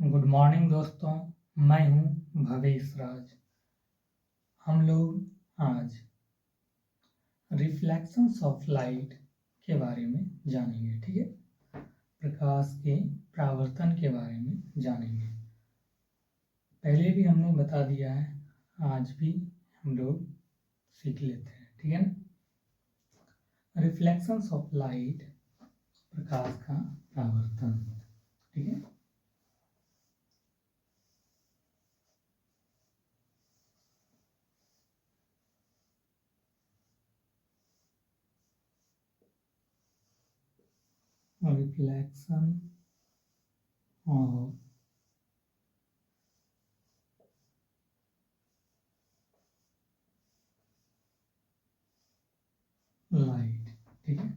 Good morning दोस्तों, मैं हूं भवेश राज। हम लोग आज रिफ्लेक्शंस ऑफ लाइट के बारे में जानेंगे। ठीक है, प्रकाश के परावर्तन के बारे में जानेंगे। पहले भी हमने बता दिया है, आज भी हम लोग सीख लेते हैं। ठीक है ना। रिफ्लेक्शंस ऑफ लाइट, प्रकाश का परावर्तन। ठीक है, रिफ्लेक्शन ऑफ लाइट। ठीक है,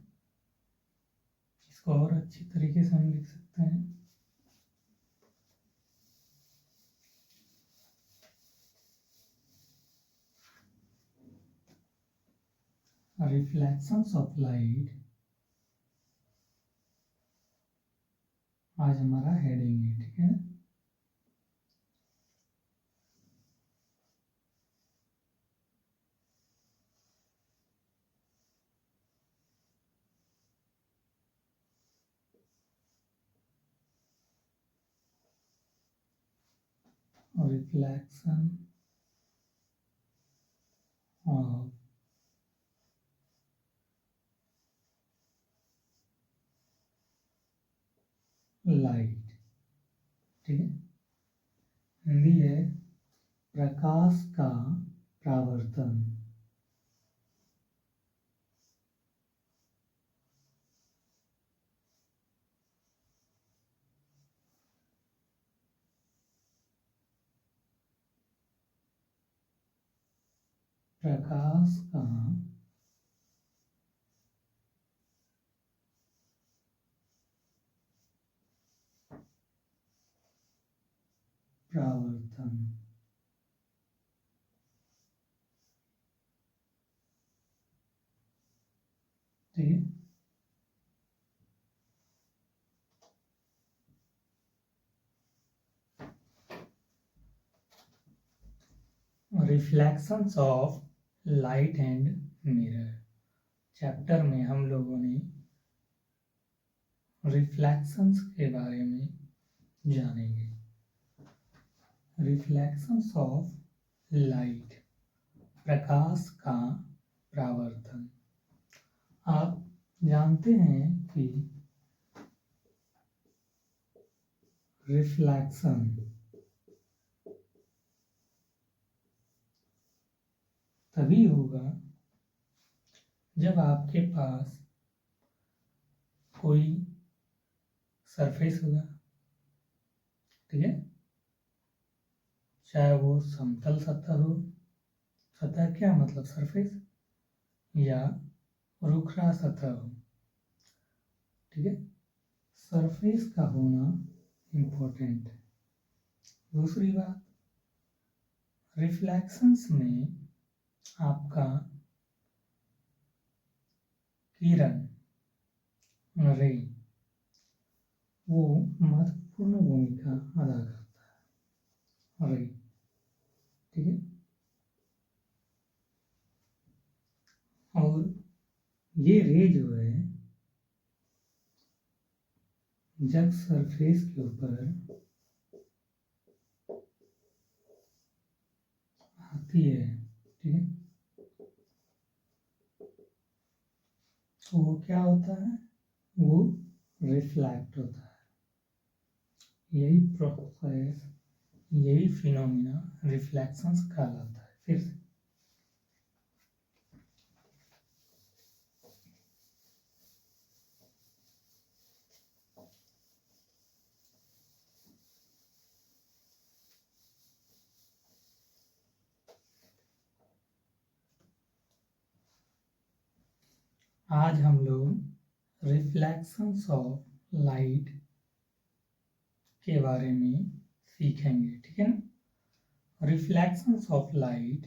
इसको और अच्छी तरीके से हम लिख सकते हैं, रिफ्लेक्शंस ऑफ लाइट। आज हमारा हेडिंग है। ठीक है, रिफ्लेक्शन ऑफ लाइट। ठीक है, हिंदी है प्रकाश का परावर्तन। प्रकाश का परावर्तन। ठीक है, reflections of light and mirror chapter में हम लोगों ने रिफ्लेक्शंस के बारे में जानेंगे। रिफ्लेक्शंस ऑफ लाइट, प्रकाश का परावर्तन। आप जानते हैं कि रिफ्लेक्शन तभी होगा जब आपके पास कोई सरफेस होगा। ठीक है, चाहे वो समतल सतह हो, सतह क्या मतलब सरफेस, या रुखरा सतह हो। ठीक है, सरफेस का होना इम्पोर्टेंट है। दूसरी बात, रिफ्लेक्शंस में आपका किरण, रे, वो महत्वपूर्ण भूमिका अदा करता है। रे, ठीक है, और ये रे जो है जब सरफेस के ऊपर आती है, ठीक है, तो वो क्या होता है, वो रिफ्लेक्ट होता है। यही प्रोसेस, यही फिनोमिना रिफ्लेक्शंस कहलाता है। फिर से आज हम लोग रिफ्लेक्शंस ऑफ लाइट के बारे में सीखेंगे। ठीक है ना। रिफ्लेक्शंस ऑफ लाइट,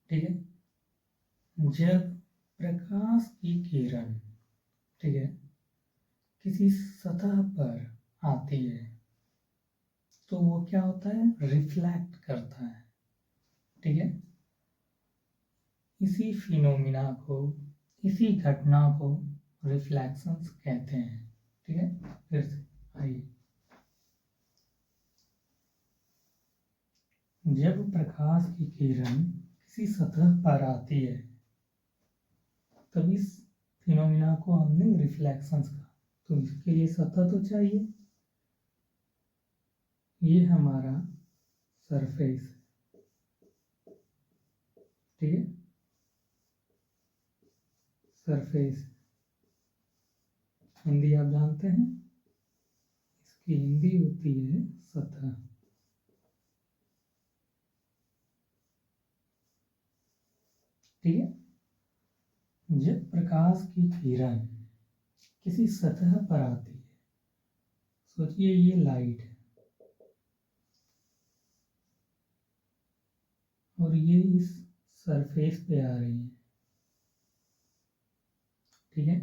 ठीक है, जब प्रकाश की किरण, ठीक है, किसी सतह पर आती है तो वो क्या होता है, रिफ्लेक्ट करता है। ठीक है, इसी फिनोमिना को, इसी घटना को रिफ्लेक्शंस कहते हैं। ठीक है, फिर से आइए, जब प्रकाश की किरण किसी सतह पर आती है तब इस फिनोमिना को हमने रिफ्लेक्शंस कहा। तो इसके लिए सतह तो चाहिए, ये हमारा सरफेस, ठीक है, सरफेस हिंदी आप जानते हैं, इसकी हिंदी होती है सतह। ठीक है, जब प्रकाश की किरण किसी सतह पर आती है, सोचिए ये लाइट है और ये इस सरफेस पे आ रही है। ठीक है,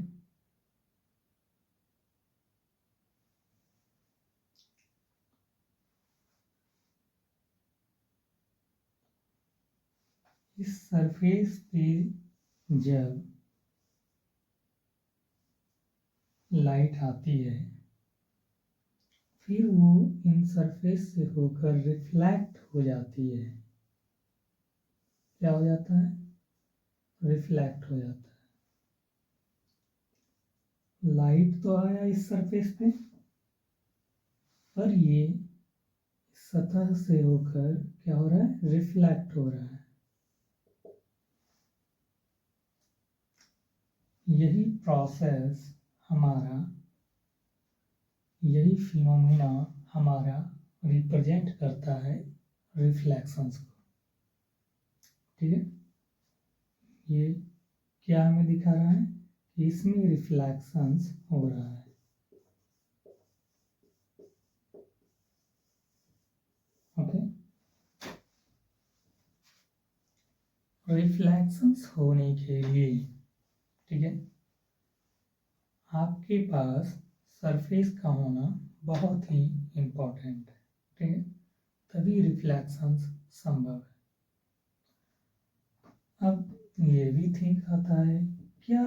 इस सरफेस पे जब लाइट आती है फिर वो इन सरफेस से होकर रिफ्लेक्ट हो जाती है। क्या हो जाता है, रिफ्लेक्ट हो जाता है। लाइट तो आया इस सरफेस पे, पर ये सतह से होकर क्या हो रहा है, रिफ्लेक्ट हो रहा है। यही प्रोसेस हमारा, यही फिनोमिना हमारा रिप्रेजेंट करता है रिफ्लेक्शंस को। ठीक है, ये क्या हमें दिखा रहा है कि इसमें रिफ्लेक्शंस हो रहा है। ओके, रिफ्लेक्शंस होने के लिए, ठीक है, आपके पास सरफेस का होना बहुत ही इम्पोर्टेंट है। ठीक है, तभी रिफ्लेक्शंस संभव है। अब ये भी थिंक आता है, क्या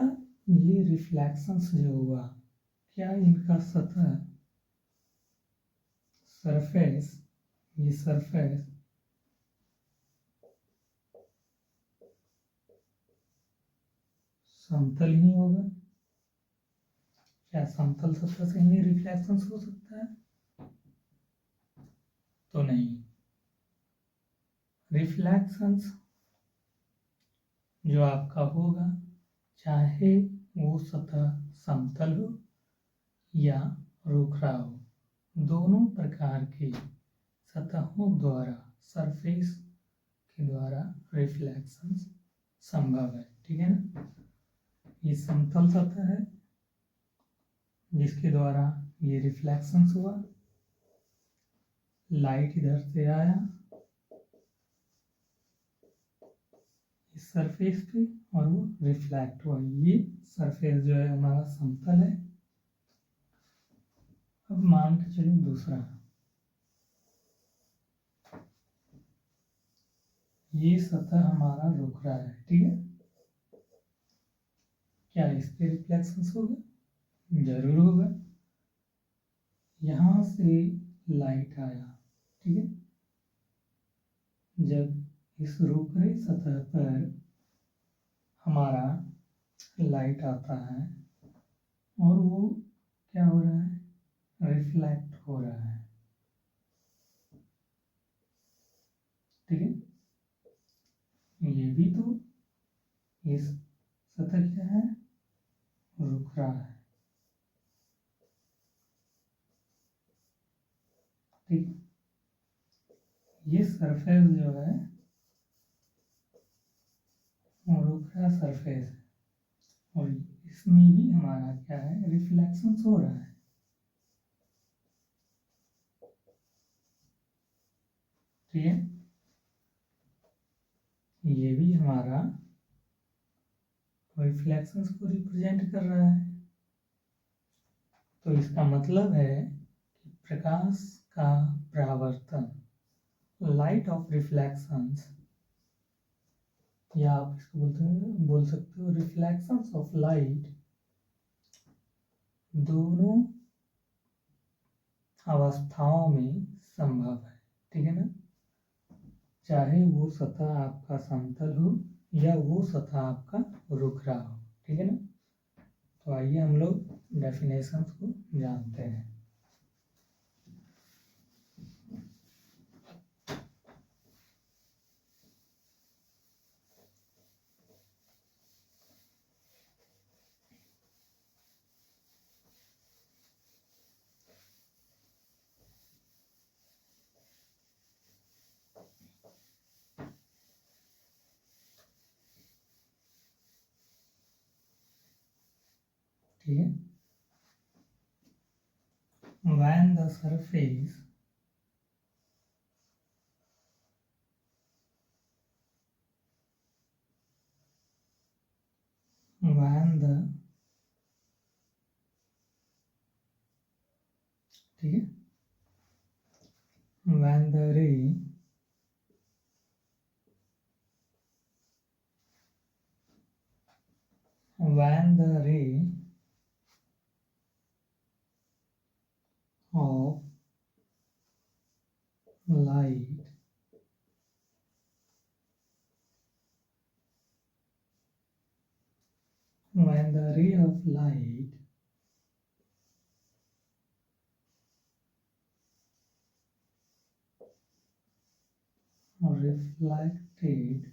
ये रिफ्लेक्शंस जो हुआ, क्या इनका सतह, सरफेस, ये सरफेस समतल ही होगा? क्या समतल सतह से ही रिफ्लेक्शंस हो सकता है? तो नहीं, रिफ्लेक्शंस जो आपका होगा, चाहे वो सतह समतल हो या रुखरा हो, दोनों प्रकार की सतहों द्वारा, सरफेस के द्वारा रिफ्लेक्शंस संभव है। ठीक है ना, ये समतल सतह है जिसके द्वारा ये रिफ्लेक्शंस हुआ, लाइट इधर से आया इस सरफेस पे और वो रिफ्लेक्ट हुआ। ये सरफेस जो है हमारा समतल है। अब मान के चलो दूसरा, ये सतह हमारा रुख रहा है। ठीक है, क्या इस पे रिफ्लेक्शंस होगा? जरूर होगा। यहां से लाइट आया, ठीक है, जब इस रुख रही सतह पर हमारा लाइट आता है और वो क्या हो रहा है, रिफ्लेक्ट हो रहा है। ठीक है, ये भी तो इस सतह क्या है, रुख रहा है। ठीक, ये सरफेस जो है वो रुख रहा सरफेस है और इसमें भी हमारा क्या है, रिफ्लेक्शंस हो रहा है। ठीक है, ये भी हमारा रिफ्लेक्शंस को रिप्रेजेंट कर रहा है। तो इसका मतलब है प्रकाश का परावर्तन, लाइट ऑफ रिफ्लेक्शंस, या आप इसको बोल सकते हो रिफ्लेक्शंस ऑफ लाइट, दोनों अवस्थाओं में संभव है। ठीक है ना, चाहे वो सतह आपका समतल हो या वो सतह आपका रुख रहा हो। ठीक है ना, तो आइए हम लोग डेफिनेशंस को जानते हैं। ठीक है, when the surface ठीक है, when the ray of light when the ray of light reflected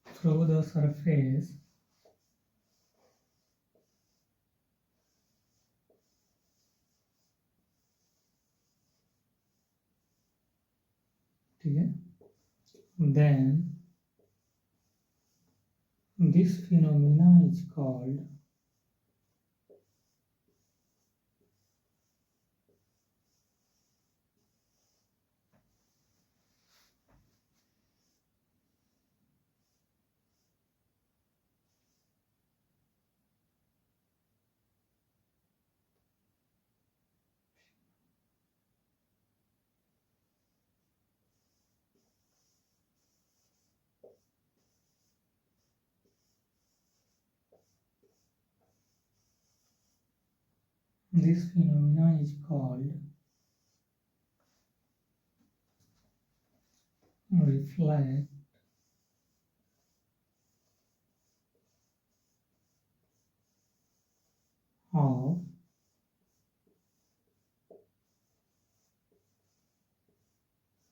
through the surface ठीक है, then this phenomena is called reflect of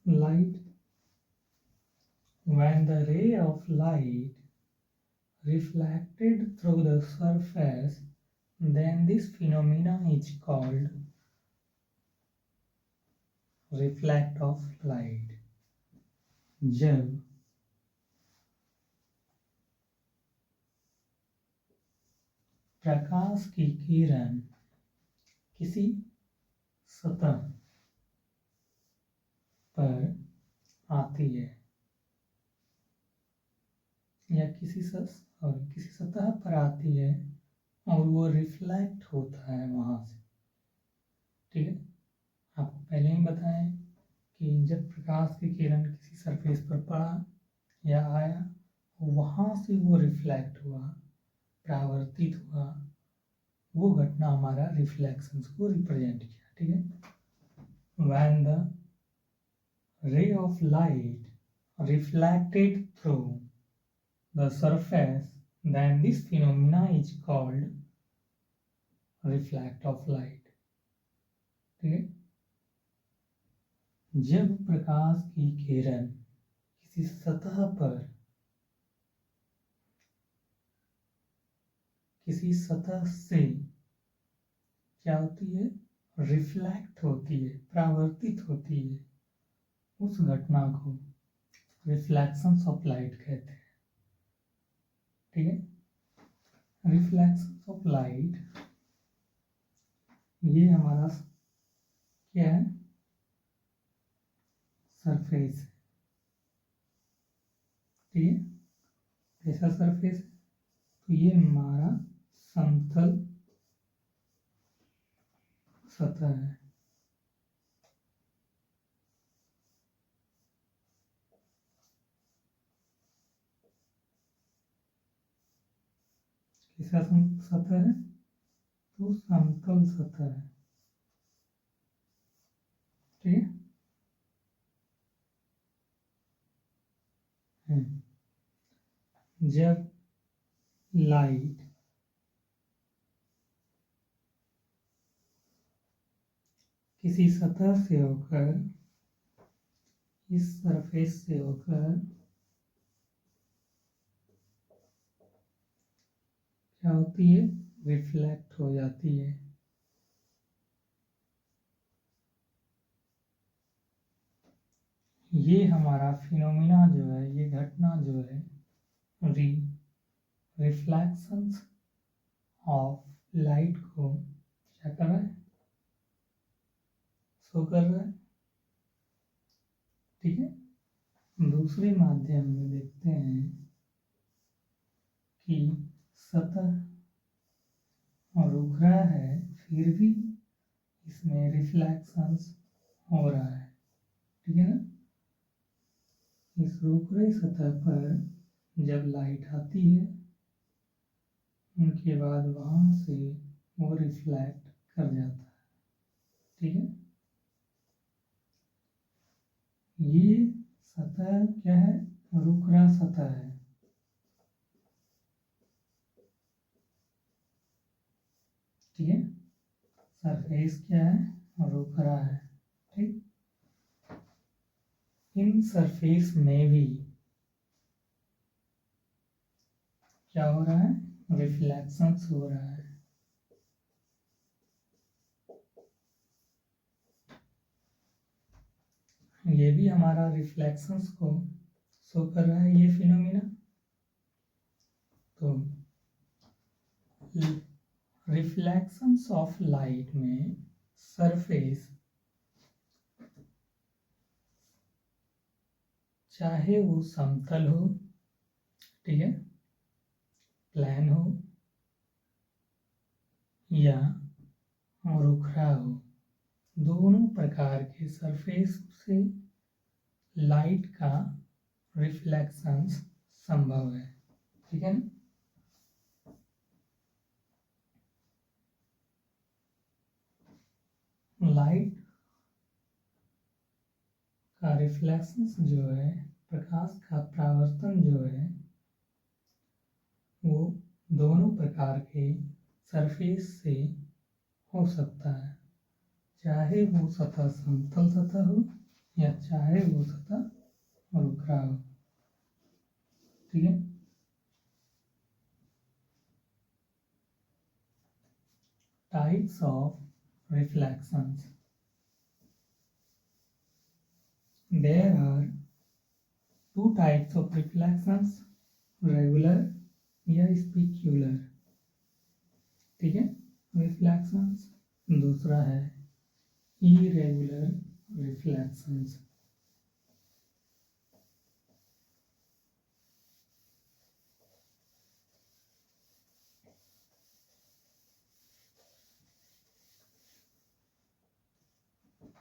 light. When the ray of light reflected through the surface, then this phenomena is called reflect of light. जब प्रकाश की किरण किसी सतह पर आती है या किसी सतह पर आती है और वो रिफ्लेक्ट होता है वहां से। ठीक है, आपको पहले ही बताएं कि जब प्रकाश की किरण किसी सरफेस पर पड़ा या आया, वहां से वो रिफ्लेक्ट हुआ, परावर्तित हुआ, वो घटना हमारा रिफ्लेक्शंस को रिप्रेजेंट किया। ठीक है, when the ray of light reflected through the surface, then this phenomena is called reflect of light. ठीक है, जब प्रकाश की किरण किसी सतह पर, किसी सतह से क्या होती है, रिफ्लेक्ट होती है, परावर्तित होती है, उस घटना को रिफ्लेक्शंस ऑफ लाइट कहते हैं। ठीक है, रिफ्लेक्शंस ऑफ लाइट ये हमारा क्या है, सरफेस है, ठीक है, कैसा सरफेस है, तो ये हमारा समतल सतह है। कैसा सतह है, तो समतल सतह है, ठीक है। जब लाइट किसी सतह से होकर, इस सरफेस से होकर क्या होती है, रिफ्लेक्ट हो जाती है। ये हमारा फिनोमिना जो है, ये घटना जो है, रिफ्लेक्शंस ऑफ लाइट को क्या कर रहा है, शो कर रहा है, ठीक है। दूसरे माध्यम में देखते हैं कि सतह रुक रहा है, फिर भी इसमें रिफ्लेक्शंस हो रहा है, ठीक है ना। इस रुक रही सतह पर जब लाइट आती है, उनके बाद वहां से वो रिफ्लेक्ट कर जाता है, ठीक है। ये सतह क्या है, रुक रहा सतह है, ठीक है। सरफेस क्या है, रुक रहा है, ठीक। इन सरफेस में भी क्या हो रहा है, रिफ्लेक्शंस हो रहा है, ये भी हमारा रिफ्लेक्शंस को शो कर रहा है, ये फिनोमिना। तो रिफ्लेक्शंस ऑफ लाइट में सरफेस चाहे वो समतल हो, ठीक है, प्लेन हो या रुख रहा हो, दोनों प्रकार के सरफेस से लाइट का रिफ्लेक्शंस संभव है, ठीक है ना। लाइट का रिफ्लेक्शंस जो है, प्रकाश का परावर्तन जो है, वो दोनों प्रकार के सरफेस से हो सकता है, चाहे वो सतह समतल सतह हो या चाहे वो सतह रुख रहा हो, ठीक है। Types of reflections, there are two types of reflections, regular या specular, ठीक है, रिफ्लेक्शंस। दूसरा है irregular reflections,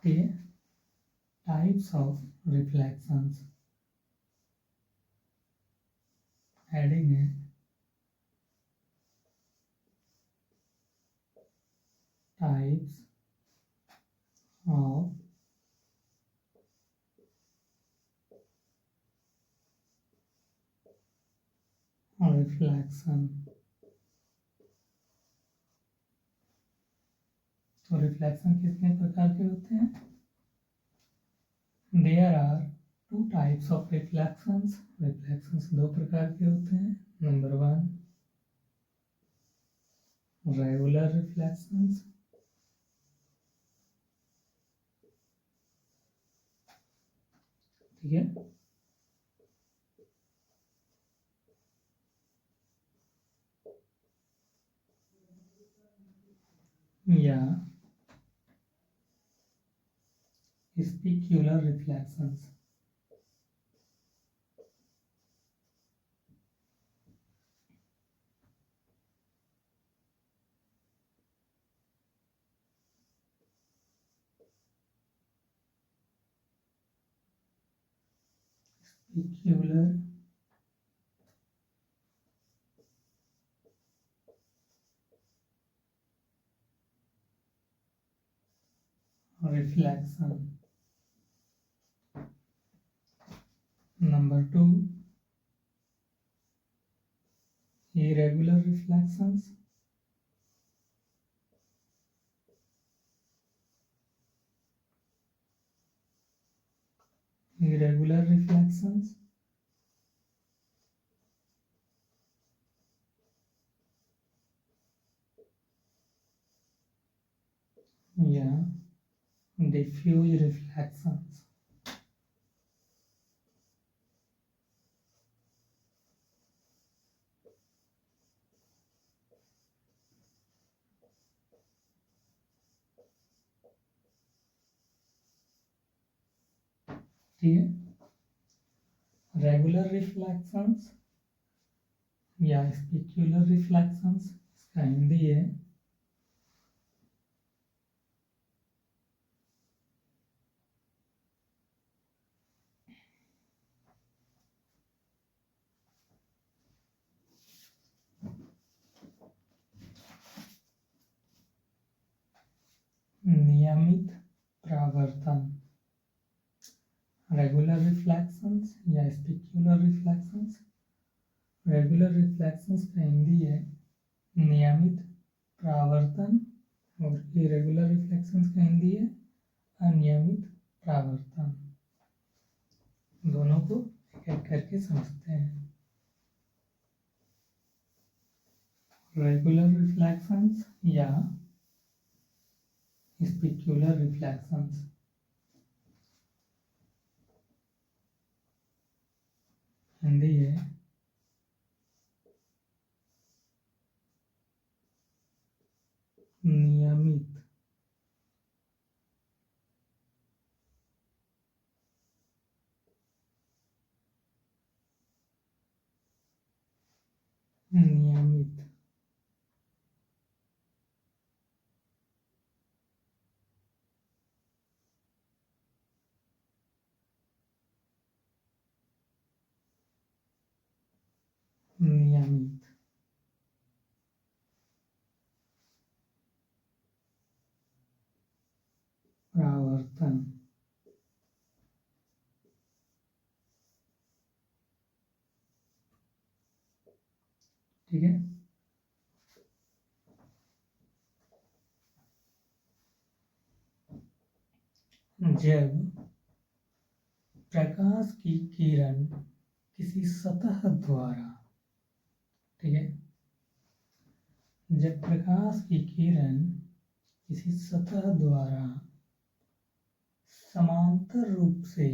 ठीक है। टाइप्स ऑफ रिफ्लेक्शंस, हेडिंग है टाइप्स ऑफ रिफ्लेक्शन। तो रिफ्लेक्शन कितने प्रकार के होते हैं, there are two types of reflections, reflections दो प्रकार के होते हैं। नंबर 1 रेगुलर रिफ्लेक्शंस, ठीक है, या specular reflections, specular reflection. Number 2, irregular reflections. Irregular reflections. Yeah, diffuse reflections. ठीक है, रेगुलर रिफ्लेक्शंस या स्पेक्युलर रिफ्लेक्शंस, इसका हिंदी है नियमित परावर्तन। रेगुलर रिफ्लेक्शंस या स्पेक्युलर रिफ्लेक्शंस। रेगुलर रिफ्लेक्शंस का हिंदी है नियमित परावर्तन और इरेगुलर रिफ्लेक्शंस का हिंदी है अनियमित परावर्तन। दोनों को एक एक करके समझते हैं। रेगुलर रिफ्लेक्शंस या स्पेक्युलर रिफ्लेक्शंस। हिंदी है नियमित नियमित नियमित परावर्तन। ठीक है, जब प्रकाश की किरण किसी सतह द्वारा, ठीक है, जब प्रकाश की किरण किसी सतह द्वारा समांतर रूप से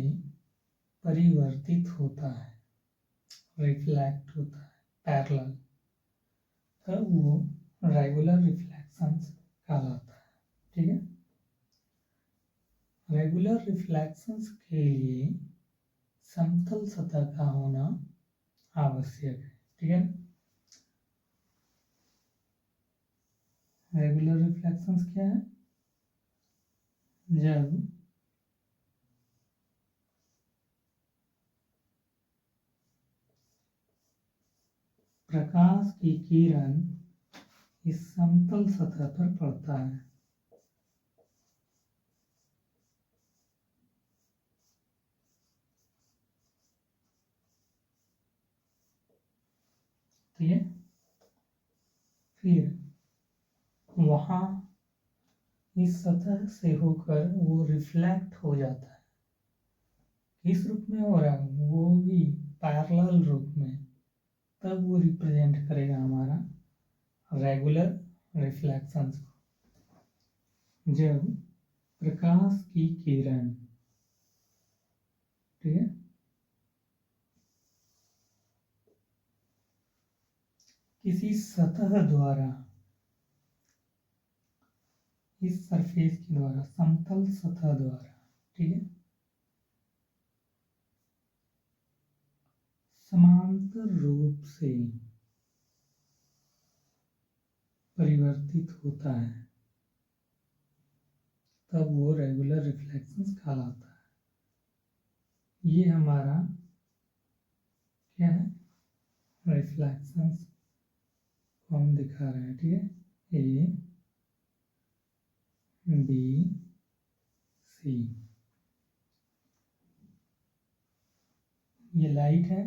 परिवर्तित होता है, रिफ्लेक्ट होता है, पैरेलल, तब वो रेगुलर रिफ्लेक्शंस कहलाता है। ठीक है, रेगुलर रिफ्लेक्शंस के लिए समतल सतह का होना आवश्यक है। ठीक है, रेगुलर रिफ्लेक्शंस क्या है? जब प्रकाश की किरण इस समतल सतह पर पड़ता है, ठीक है, फिर वहां इस सतह से होकर वो रिफ्लेक्ट हो जाता है। किस रूप में हो रहा है? वो भी पैरेलल रूप में। तब वो रिप्रेजेंट करेगा हमारा रेगुलर रिफ्लेक्शंस को। जब प्रकाश की किरण, ठीक है, किसी सतह द्वारा, इस सरफेस के द्वारा, समतल सतह द्वारा, ठीक है, समांतर रूप से परिवर्तित होता है, तब वो रेगुलर रिफ्लेक्शंस कहलाता है। ये हमारा क्या है, रिफ्लेक्शंस को हम दिखा रहे हैं, ठीक है, ए बी सी। ये लाइट है,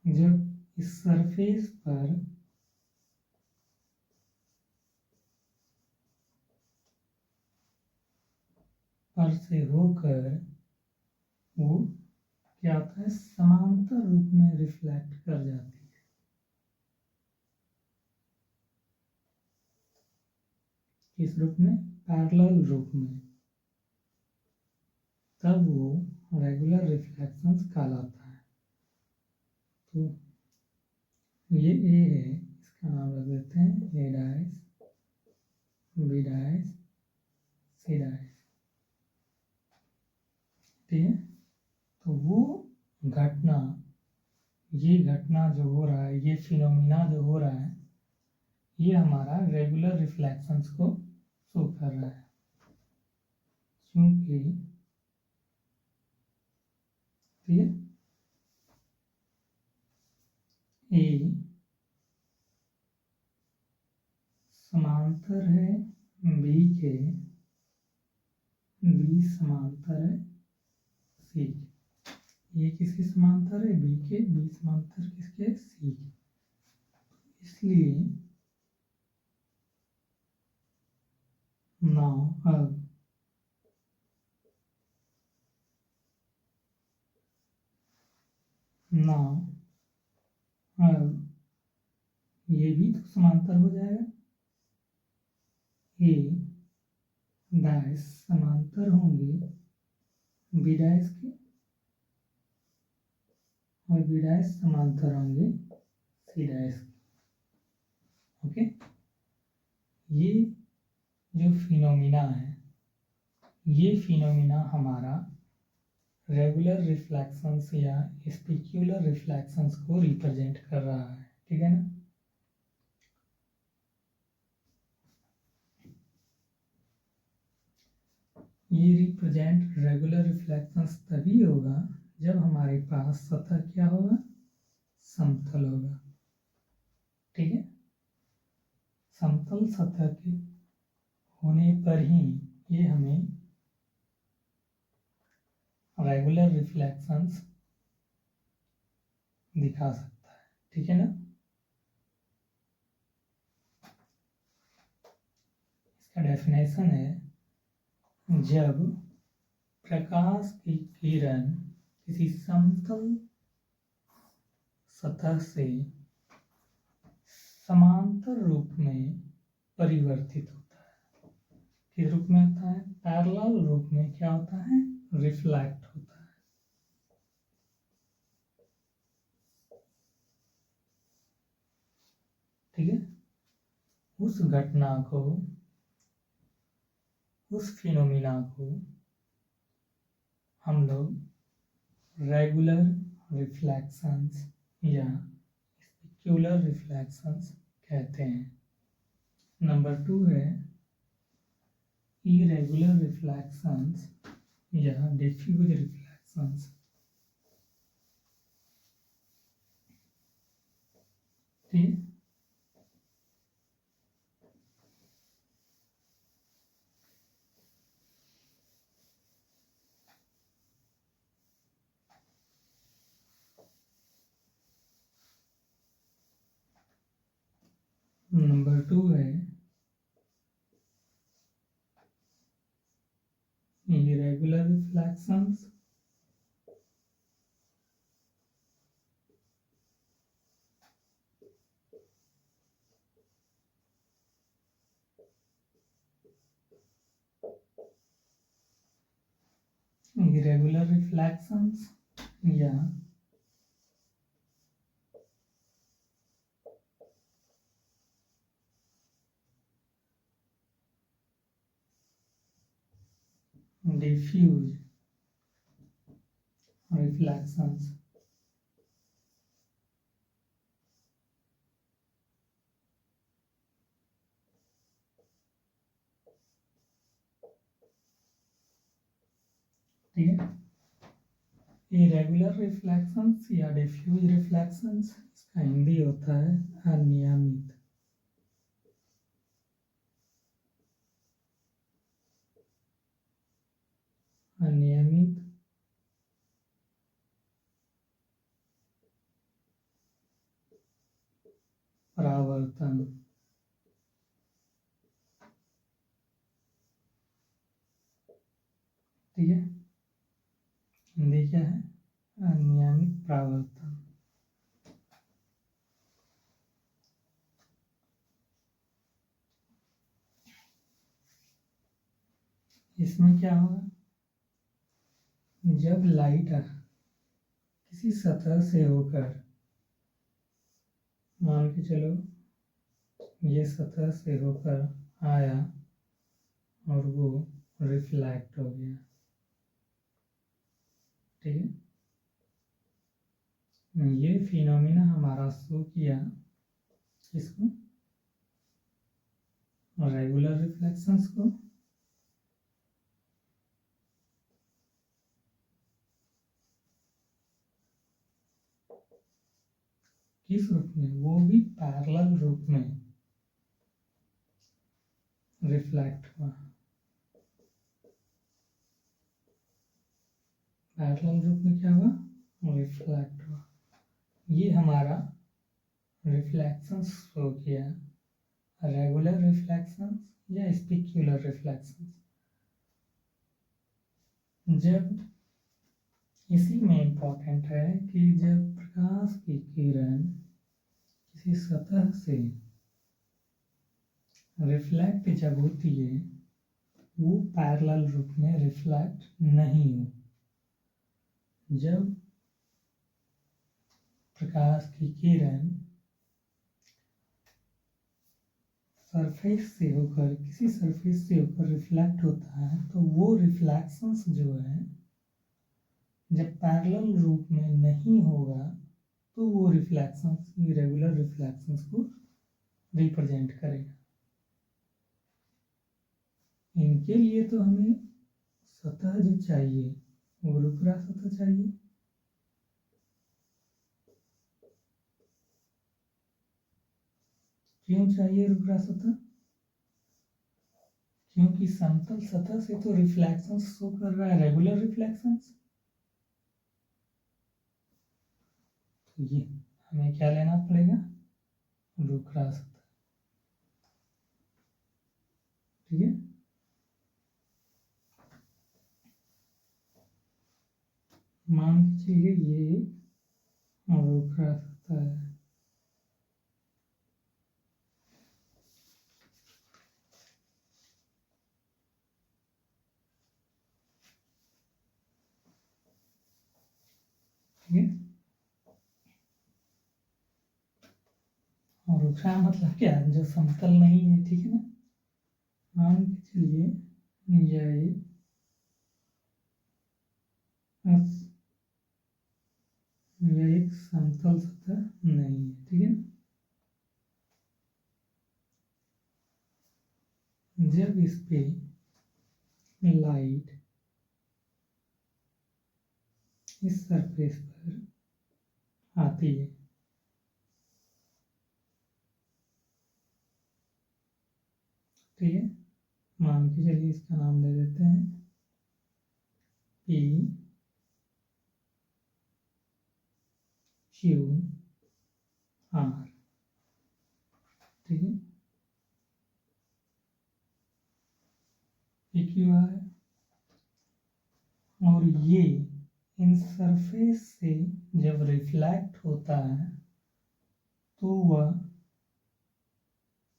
जब इस सरफेस पर से होकर वो क्या होता है, समांतर रूप में रिफ्लेक्ट कर जाती है। किस रूप में, पैरेलल रूप में, तब वो रेगुलर रिफ्लेक्शंस कहलाता है। तो ये ए है, इसका नाम रख देते हैं ए डाइस, बी डाइस, सी डाइस, ठीक है। तो वो घटना, ये घटना जो हो रहा है, ये फिनोमिना जो हो रहा है, ये हमारा रेगुलर रिफ्लेक्शंस को शो कर रहा है, क्योंकि ठीक है, ए समांतर है बी के, बी समांतर है सी के। ये किसके समांतर है, बी के, बी समांतर किसके, सी के। इसलिए नाउ अब ये भी तो समांतर हो जाएगा, ए डैश समांतर होंगे बी डैश के, और बी डैश समांतर होंगे सी डैश के। ओके, ये जो फिनोमिना है, ये फिनोमिना हमारा रेगुलर रिफ्लेक्शंस या स्पेक्युलर रिफ्लेक्शंस को रिप्रेजेंट कर रहा है, ठीक है ना। ये रिप्रेजेंट रेगुलर रिफ्लेक्शंस तभी होगा जब हमारे पास सतह क्या होगा, समतल होगा, ठीक है। समतल सतह के होने पर ही ये हमें रेगुलर रिफ्लेक्शंस दिखा सकता है, ठीक है ना। इसका डेफिनेशन है, जब प्रकाश की किरण किसी समतल सतह से समांतर रूप में परिवर्तित होता है, किस रूप में होता है, पैरेलल रूप में क्या होता है, रिफ्लेक्ट होता है, ठीक है। उस घटना को, उस फिनोमिना को हम लोग रेगुलर रिफ्लेक्शंस या स्पेक्युलर रिफ्लेक्शंस कहते हैं। नंबर 2 है इरेगुलर रिफ्लेक्शंस या डिफ्यूज रिफ्लेक्शंस, ठीक है। नंबर 2 है irregular reflections या diffuse reflections, ठीक है। इरेगुलर रिफ्लेक्शंस या डिफ्यूज रिफ्लेक्शंस, इसका हिंदी होता है अनियमित। अनियमित परावर्तन। ठीक है, हिंदी क्या है? अनियमित परावर्तन। इसमें क्या होगा, जब लाइट किसी सतह से होकर, मान के चलो ये सतह से होकर आया और वो रिफ्लेक्ट हो गया, ठीक है, ये फिनोमिना हमारा शो किया किसको? रेगुलर रिफ्लेक्शंस को। किस रूप में? वो भी पैरेलल रूप में रिफ्लेक्ट हुआ। पैरेलल रूप में क्या हुआ? रिफ्लेक्ट हुआ। ये हमारा रिफ्लेक्शंस शो किया, रेगुलर रिफ्लेक्शंस या स्पेक्युलर रिफ्लेक्शंस। जब इसी में इम्पोर्टेंट है कि जब प्रकाश की किरण किसी सतह से रिफ्लेक्ट जब होती है, वो पैरेलल रूप में रिफ्लेक्ट नहीं हो। जब प्रकाश की किरण सरफेस से होकर, किसी सरफेस से होकर रिफ्लेक्ट होता है, तो वो रिफ्लेक्शंस जो है जब पैरेलल रूप में नहीं होगा, तो वो रिफ्लेक्शंस, इरेगुलर रिफ्लेक्शंस को रिप्रेजेंट करेगा। इनके लिए तो हमें सतह जो चाहिए वो रुकरा सतह चाहिए। क्यों चाहिए रुकरा सतह? क्योंकि समतल सतह से तो रिफ्लेक्शंस शो कर रहा है, रेगुलर रिफ्लेक्शंस। तो ये हमें क्या लेना पड़ेगा? रुकरा सतह। ठीक है, मान के चलिए ये रुकरा सतह है। ठीक है, और रुकरा मतलब क्या? जो समतल नहीं है। ठीक है ना, मान के चलिए यह एक समतल सतह नहीं है। ठीक है, जब इस पे लाइट इस सरफेस पर आती है, ठीक है, मान के चलिए इसका नाम दे देते हैं P Q R। ठीक है, P Q R है, और ये इन सरफेस से जब रिफ्लेक्ट होता है तो वह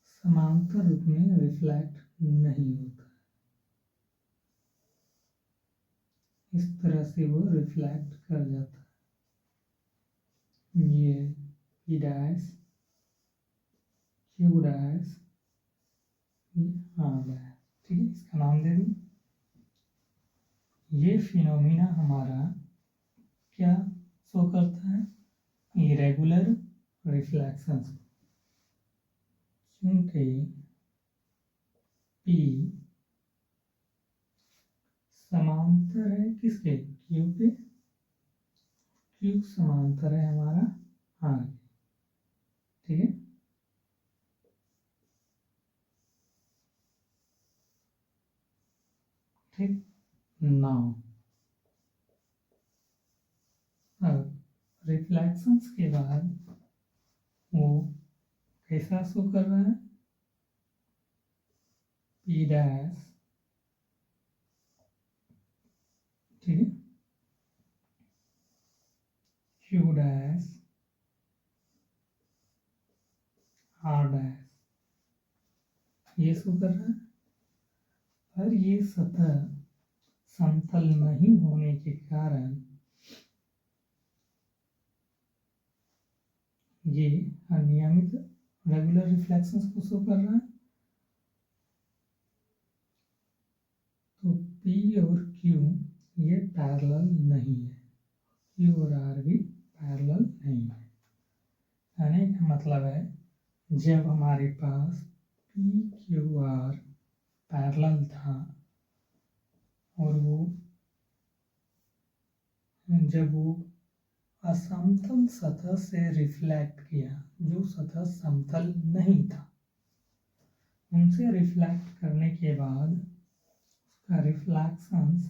समांतर रूप में रिफ्लेक्ट नहीं होता। इस तरह से वो रिफ्लेक्ट कर जाता है। ये P dash Q dash R dash. ठीक है, इसका नाम दे दी। ये फिनोमिना हमारा क्या शो करता है? Irregular reflections. क्योंकि P समांतर है किसके? Q के, Q समांतर है हमारा आगे, ठीक है। ठीक, नाउ अब रिफ्लेक्शंस के बाद वो कैसा शो कर रहा है, P डैश, ठीक है, Q डैश, R डैश, ये शो कर रहा है। और ये सतह समतल नहीं होने के कारण ये अनियमित रेगुलर रिफ्लेक्शंस को शो कर रहा है। तो P और Q ये पैरेलल नहीं है, Q और R भी पैरेलल नहीं है। यानी का मतलब है जब हमारे पास PQR पैरेलल था और जब वो असमतल सतह से रिफ्लेक्ट किया, जो सतह समतल नहीं था, उनसे रिफ्लेक्ट करने के बाद उसका रिफ्लेक्शंस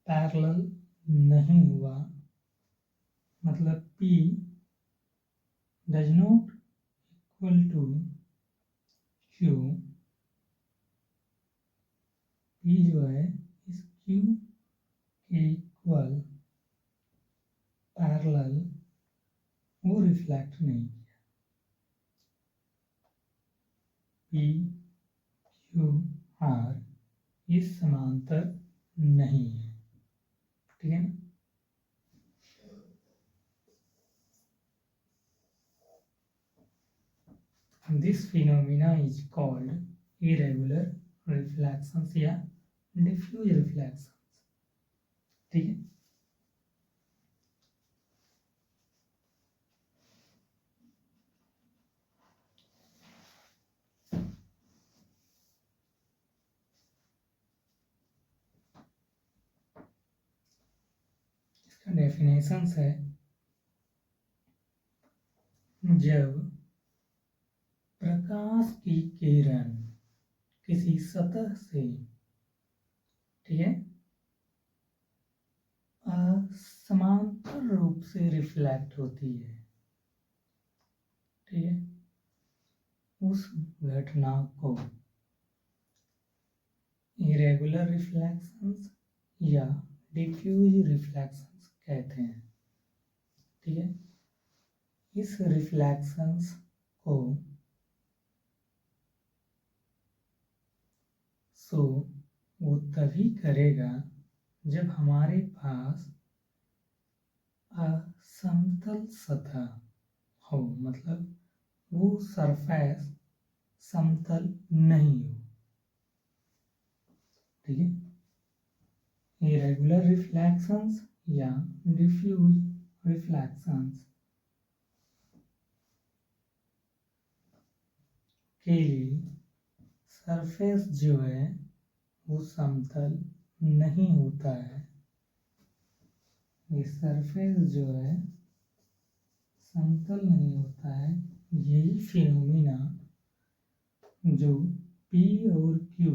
पैरेलल नहीं हुआ, मतलब P does not equal to Q, P जो है इस Q के इक्वल पैरेलल वो रिफ्लेक्ट नहीं किया। P Q R ये समांतर नहीं है, ठीक है ना। This phenomena is called irregular reflections या diffuse reflections, ठीक है। इसका डेफिनेशंस है, जब प्रकाश की किरण किसी सतह से, ठीक है, समांतर रूप से रिफ्लेक्ट होती है, ठीक है, उस घटना को इरेगुलर रिफ्लेक्शंस या डिफ्यूज रिफ्लेक्शंस कहते हैं, ठीक है। इस रिफ्लेक्शंस को सो वो तभी करेगा जब हमारे पास असमतल सतह हो, मतलब वो सरफेस समतल नहीं हो, ठीक है। इरेगुलर रिफ्लेक्शंस या डिफ्यूज रिफ्लेक्शंस के लिए सरफेस जो है वो समतल नहीं होता है। ये सरफेस जो है समतल नहीं होता है। यही फिनोमिना जो P और Q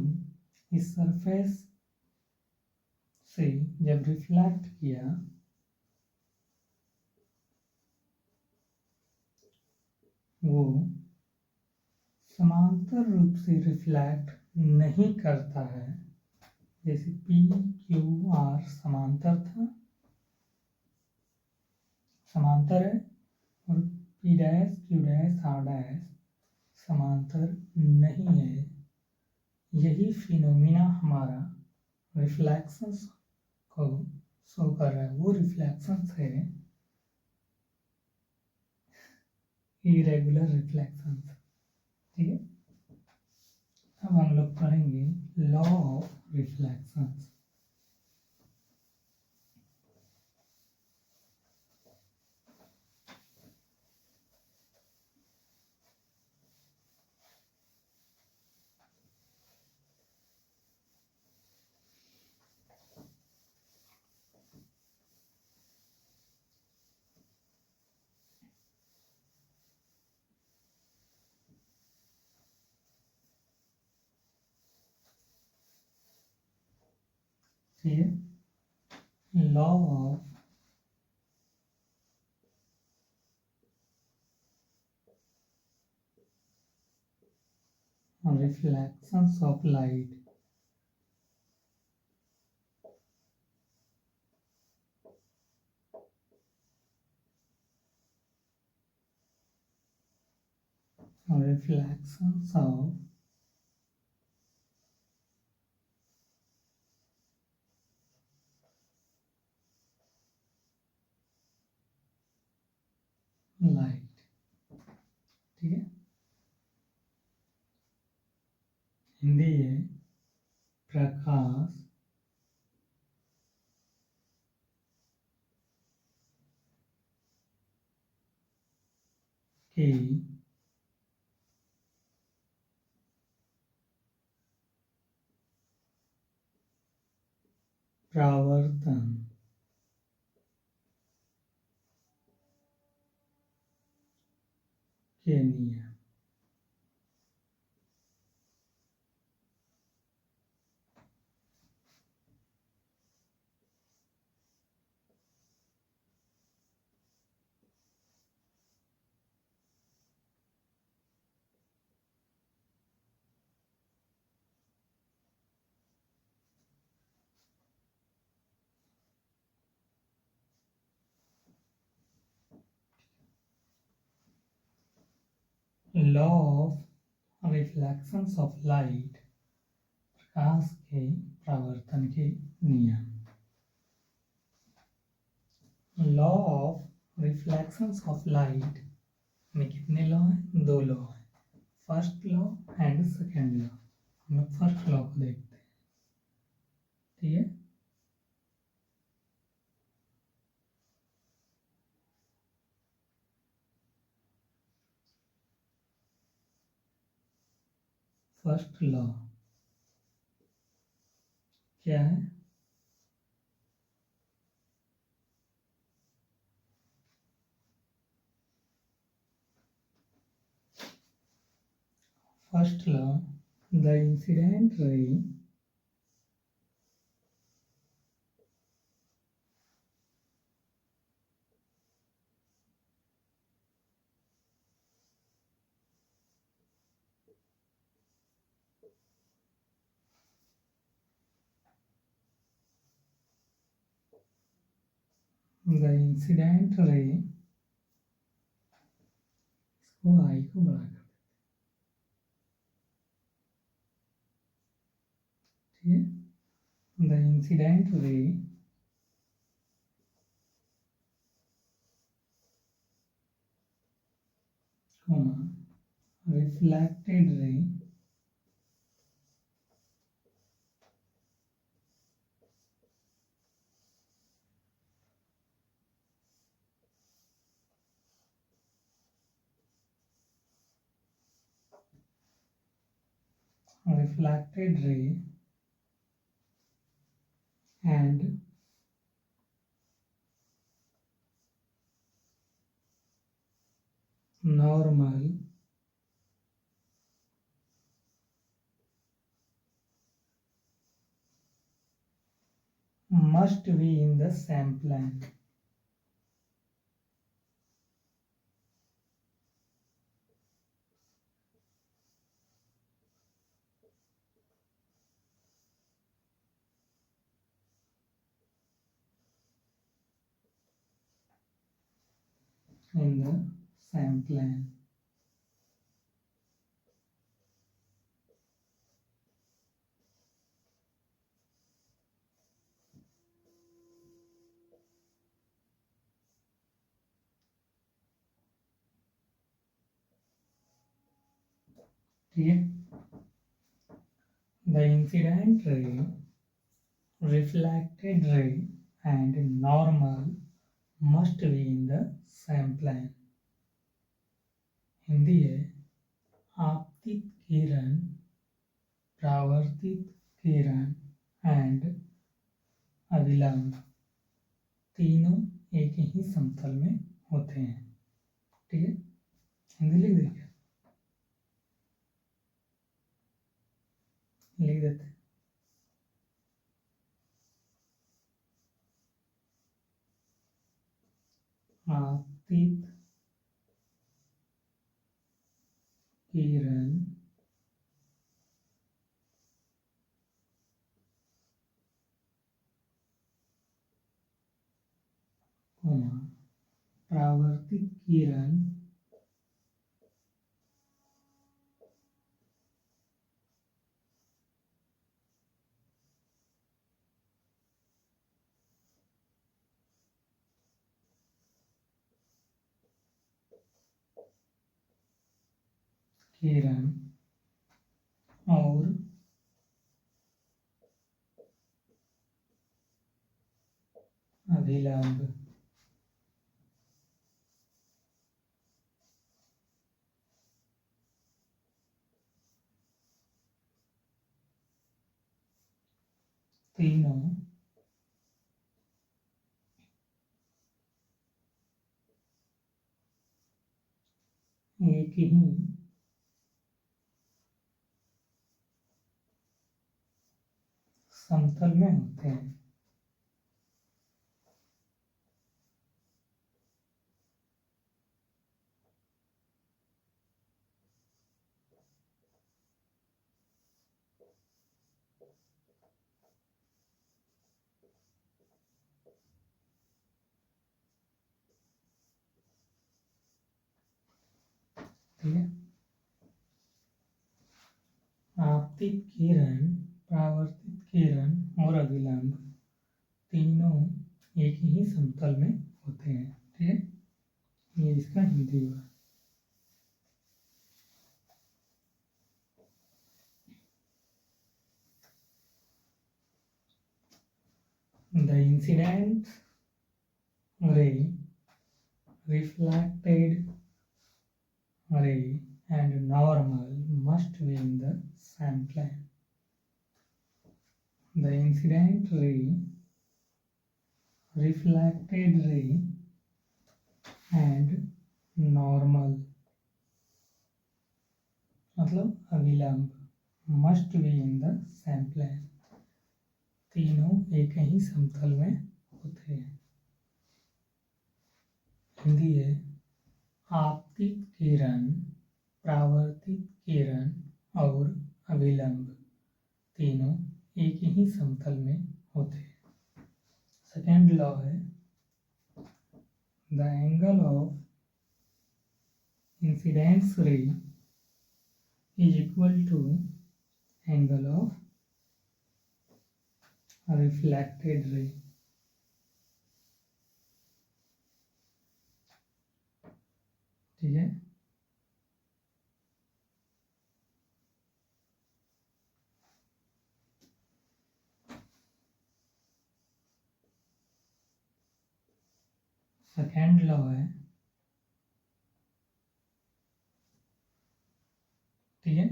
इस सरफेस से जब रिफ्लेक्ट किया, वो समांतर रूप से रिफ्लेक्ट नहीं करता है। जैसे P Q R समांतर था, समांतर है, और P dash Q dash R dash समांतर नहीं है। यही फिनोमिना हमारा रिफ्लेक्शंस को शो कर रहा है। वो रिफ्लेक्शंस है इरेगुलर रिफ्लेक्शंस, ठीक है। अब हम लोग पढ़ेंगे लॉ ऑफ रिफ्लेक्शंस। ठीक है। Law of reflections of light, reflections of light, ठीक है। हिंदी है प्रकाश के प्रावर्तन के नियम। Law of reflections of light, प्रकाश के परावर्तन के नियम। Law of reflections of light में कितने लॉ हैं? 2 लॉ हैं, first law and second law. हम लोग फर्स्ट लॉ को देखते हैं, ठीक है। फर्स्ट लॉ क्या है? फर्स्ट लॉ, द इंसिडेंट रे इसको आई को बड़ा कर देते, ठीक है। द इंसिडेंट रे रिफ्लेक्टेड रे and normal must be in the same plane. In the same plane. ठीक है। The incident ray, reflected ray and normal must be in the same plane. Hindi है आपतित किरण, परावर्तित किरण एंड अभिलंब तीनों एक ही समतल में होते हैं, ठीक है। हिंदी लिख देंगे, लिख देते हैं। आपतित किरण परावर्तित किरण और अभिलंब तीनों एक ही समतल में होते हैं। ठीक है, आपतित किरण, परावर्तित किरण और अभिलंब तीनों एक ही समतल में होते हैं। ठीक है, ये इसका हिंदी हुआ। The incident ray, reflected ray and normal must be in the same plane. The incident ray, reflected ray and normal मतलब अभिलंब must be in the same plane, तीनों एक ही समतल में होते हैं। हिंदी है, आपतित किरण, परावर्तित किरण और अभिलंब तीनों एक ही समतल में होते हैं। सेकेंड लॉ है, द एंगल ऑफ इंसिडेंस रे is equal to angle of reflected ray. ठीक है, सेकेंड लॉ है। ठीक है,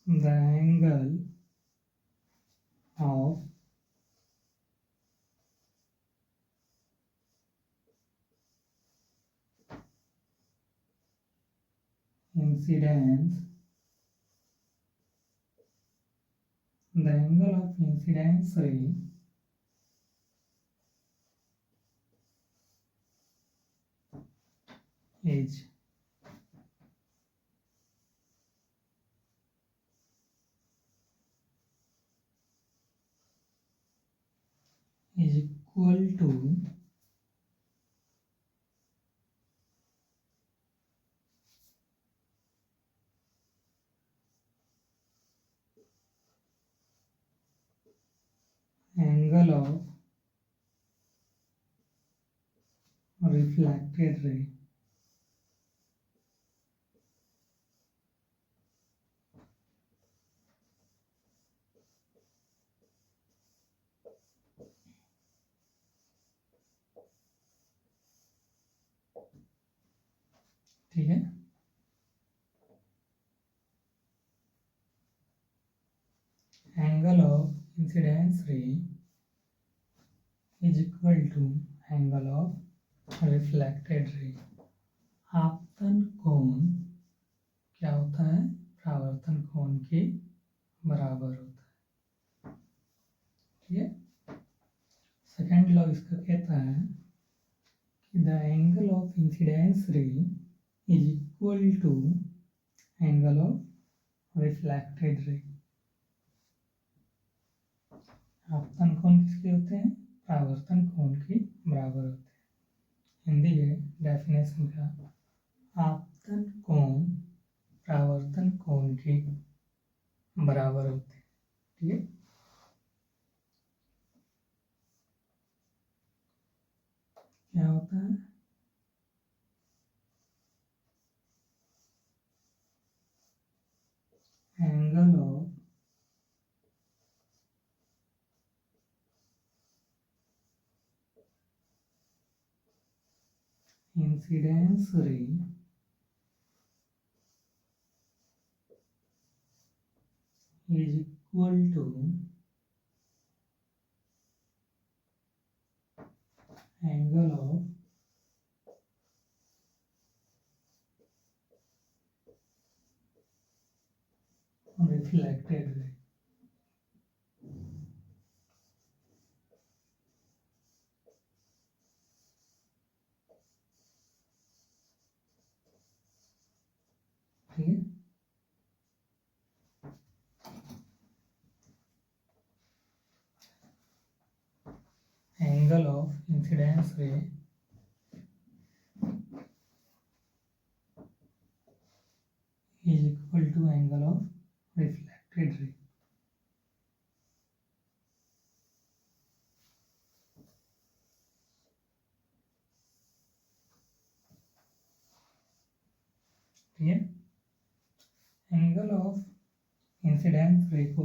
the angle of incidence, the angle of incidence ray is equal to angle of reflected ray. ठीक है, angle of incidence ray is equal to angle of reflected ray. आपतन कोण क्या होता है? परावर्तन कोण के बराबर होता है। ठीक है। सेकेंड लॉ इसका कहता है कि the angle of incidence ray is equal to angle of reflected ray. आपतन कोण किसके होते हैं? परावर्तन कोण के बराबर होते हैं। हिंदी है डेफिनेशन का, आपतन कोण परावर्तन कोण के बराबर होते हैं। ठीक है। क्या होता है? एंगल ऑफ इंसिडेंस रे is equal to angle of reflected ray। ठीक है। एंगल ऑफ इंसिडेंस रे is equal to angle of reflected ray। ठीक है। एंगल ऑफ इंसिडेंस रे को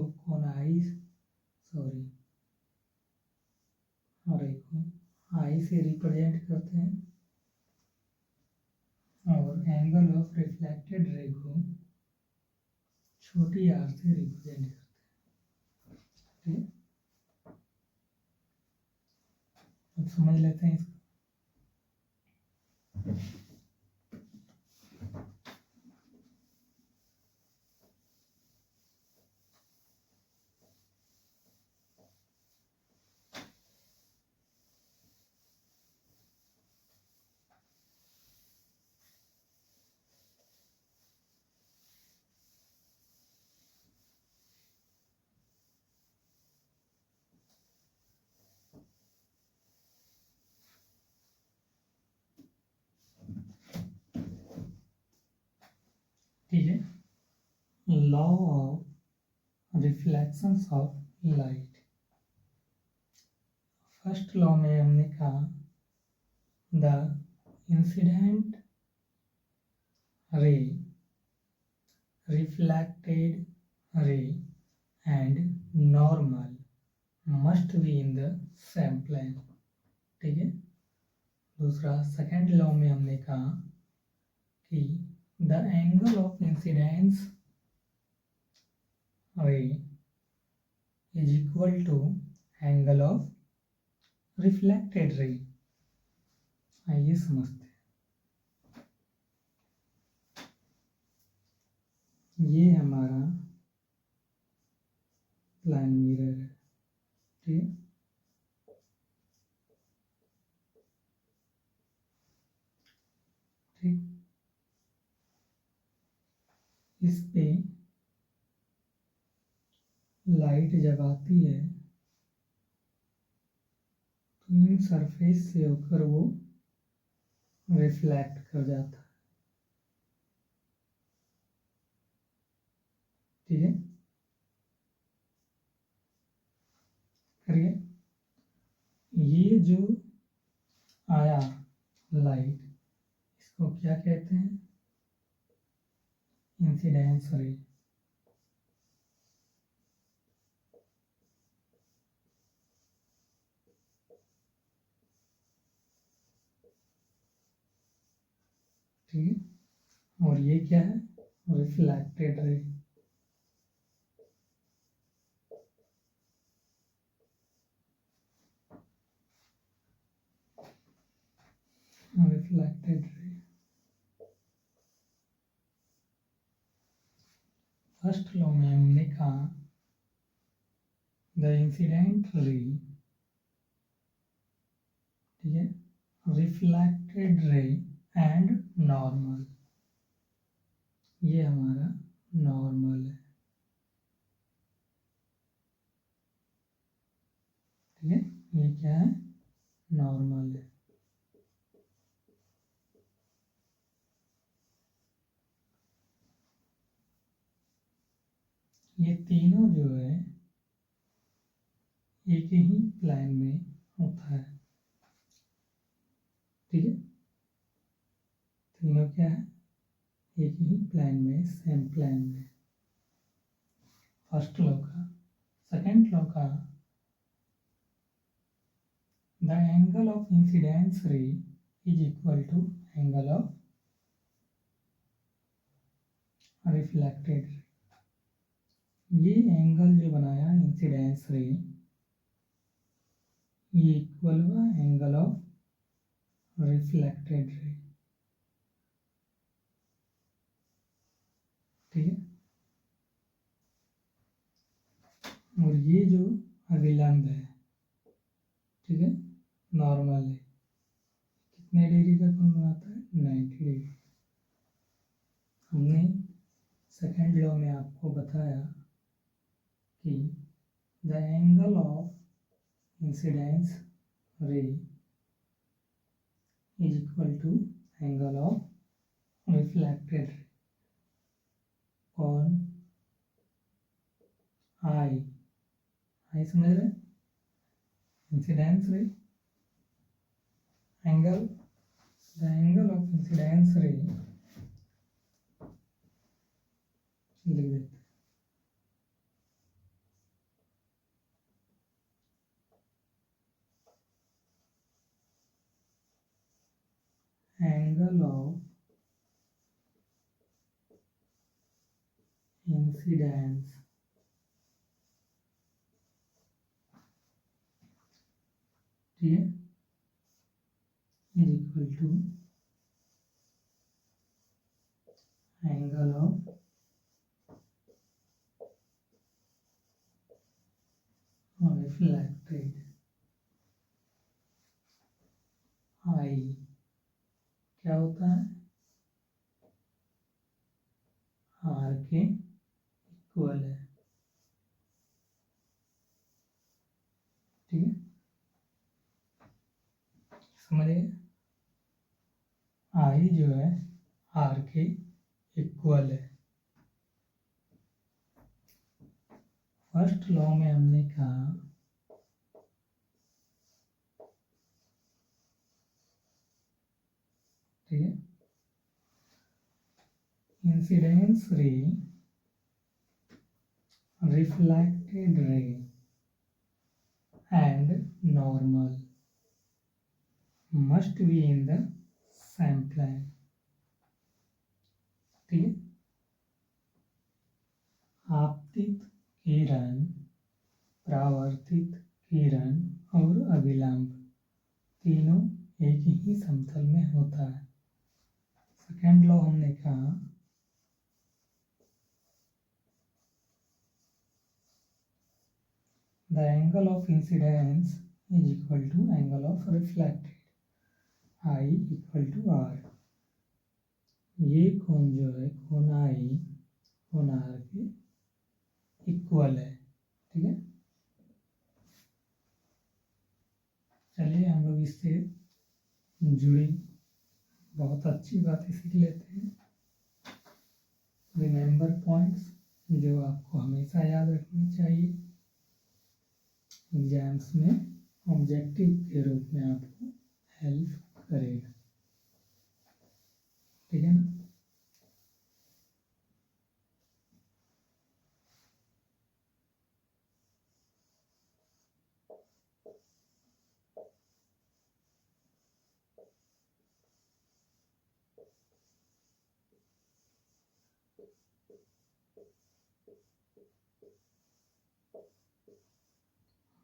आई से रिप्रेजेंट करते हैं और एंगल ऑफ रिफ्लेक्टेड रे को छोटी आर से रिप्रेजेंट करते हैं। ठीक है। अब समझ लेते हैं इसको। ठीक है। Law of reflections of light. First law में हमने कहा the incident ray, reflected ray and normal must be in the same plane. ठीक है। दूसरा सेकेंड लॉ में हमने कहा कि the angle of incidence ray is equal to angle of reflected ray। आइए समझते हैं। ये हमारा प्लान मिरर है। ठीक। ठीक। इस पे लाइट जब आती है तो इन सरफेस से होकर वो रिफ्लेक्ट कर जाता है। ठीक है। करिए। ये जो आया लाइट, इसको क्या कहते हैं? इंसिडेंस रे। ठीक है। और ये क्या है? Reflected ray. फर्स्ट लॉ में हमने कहा द इंसिडेंट रे, ठीक है, रिफ्लेक्टेड रे एंड नॉर्मल, ये हमारा नॉर्मल है, ठीक है, ये क्या है, नॉर्मल है। ये तीनों जो है एक ही प्लेन में होता है, ठीक है, तीनों क्या है, एक ही प्लेन में, सेम प्लेन में, फर्स्ट लॉ का। सेकेंड लॉ का, the angle of incidence ray is equal to angle of reflected ray. ये एंगल जो बनाया इंसिडेंस रे, ये इक्वल हुआ एंगल ऑफ रिफ्लेक्टेड रे, ठीक है। और ये जो अभिलंब है, ठीक है, नॉर्मल है, कितने डिग्री का कोण बनाता है, 90 डिग्री। हमने सेकेंड लॉ में आपको बताया कि the angle of incidence ray is equal to angle of reflected ray, कौन, आई, आई समझ रहे, incidence ray, angle, the angle of incidence ray, लिख देते एंगल ऑफ इंसिडेंस, ठीक है, is equal to angle of reflected, i क्या होता है, आर के इक्वल है, ठीक है, समझिए, आई जो है आर के इक्वल है। फर्स्ट लॉ में हमने कहा ठीक है, incidence ray, reflected ray and normal must be in the same plane, ठीक है। आपतित किरण, परावर्तित किरण और अभिलंब तीनों एक ही समतल में होता है। सेकेंड लॉ हमने कहा the angle of incidence is equal to angle of reflected, I equal to R. ये कोण जो है, कोण आई कोण आर के इक्वल है, ठीक है। चलिए हम लोग इससे जुड़ी बहुत अच्छी बातें सीख लेते हैं। रिमेंबर पॉइंट्स जो आपको हमेशा याद रखनी चाहिए, एग्जाम्स में ऑब्जेक्टिव के रूप में आपको हेल्प करेगा, ठीक है ना।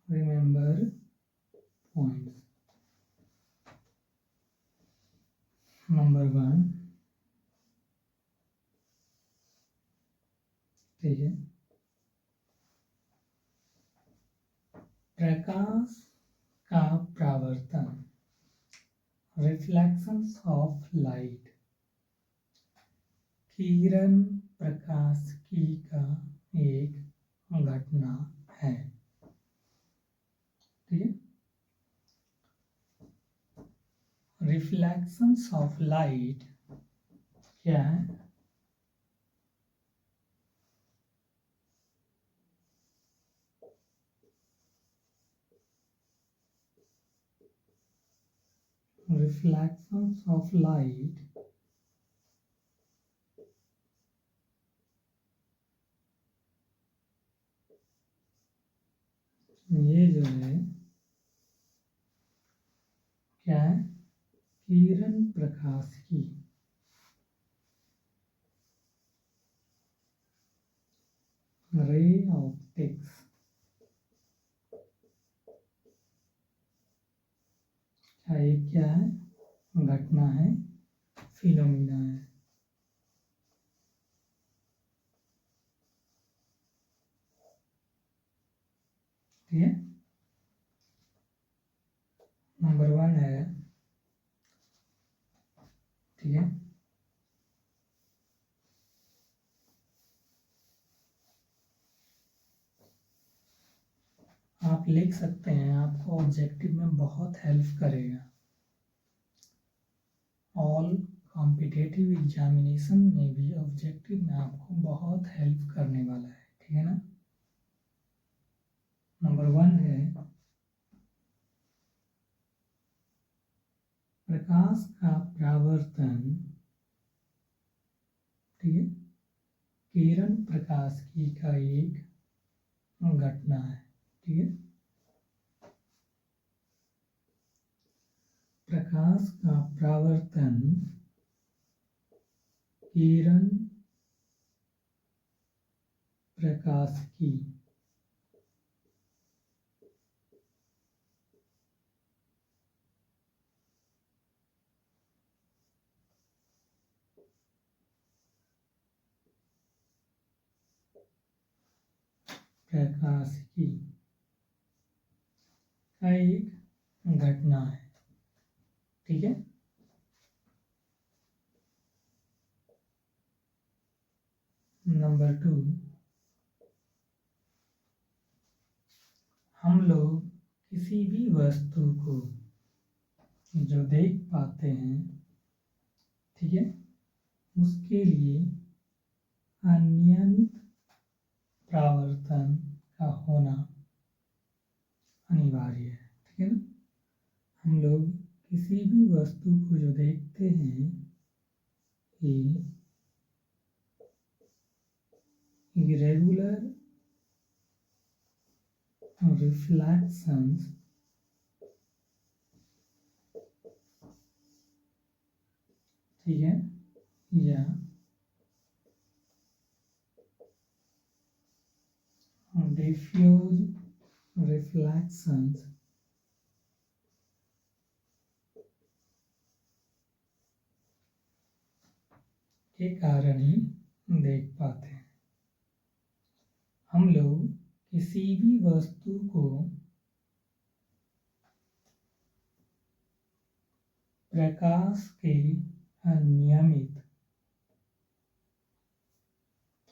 रिमेंबर पॉइंट्स, नंबर 1, ठीक है, प्रकाश का परावर्तन, रिफ्लेक्शंस ऑफ लाइट, किरण प्रकाशिकी का एक घटना है। ठीक है, रिफ्लेक्शंस ऑफ लाइट क्या है? रिफ्लेक्शंस ऑफ लाइट ये जो है क्या है? किरण प्रकाशिकी, रे ऑप्टिक्स का एक क्या है? घटना है, फिनोमिना है। ठीक है, नंबर 1 है। ठीक है, आप लिख सकते हैं, आपको ऑब्जेक्टिव में बहुत हेल्प करेगा। ऑल कॉम्पिटिटिव एग्जामिनेशन में भी ऑब्जेक्टिव में आपको बहुत हेल्प करने वाला है। ठीक है ना। नंबर 1 है, प्रकाश का परावर्तन, ठीक है, किरण प्रकाशिकी का एक घटना है। ठीक है, प्रकाश का परावर्तन किरण प्रकाशिकी प्रकाशिकी का एक घटना है। ठीक है, नंबर 2, हम लोग किसी भी वस्तु को जो देख पाते हैं, ठीक है, उसके लिए अनियमित परावर्तन का होना अनिवार्य है। ठीक है ना। हम लोग किसी भी वस्तु को जो देखते हैं, ये इरेगुलर रिफ्लेक्शंस ठीक है, या डिफ्यूज रिफ्लेक्शंस के कारण ही देख पाते हैं। हम लोग किसी भी वस्तु को प्रकाश के अनियमित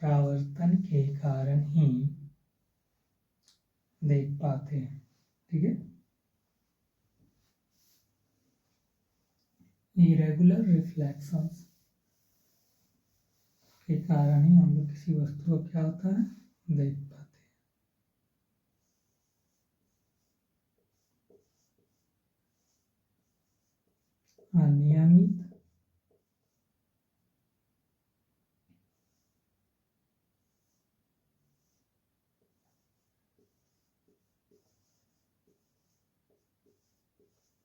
परावर्तन के कारण ही देख पाते हैं। ठीक है, इरेगुलर रिफ्लेक्शंस के कारण ही हम लोग किसी वस्तु को क्या होता है? देख पाते हैं। अनियमित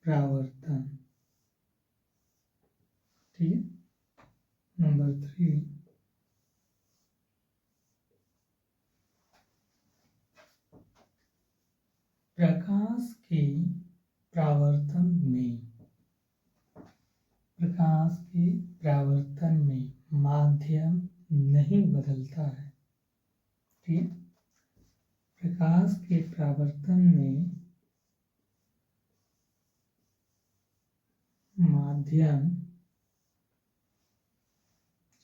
परावर्तन। ठीक है, नंबर 3, प्रकाश के परावर्तन में माध्यम नहीं बदलता है। ठीक है, प्रकाश के परावर्तन में माध्यम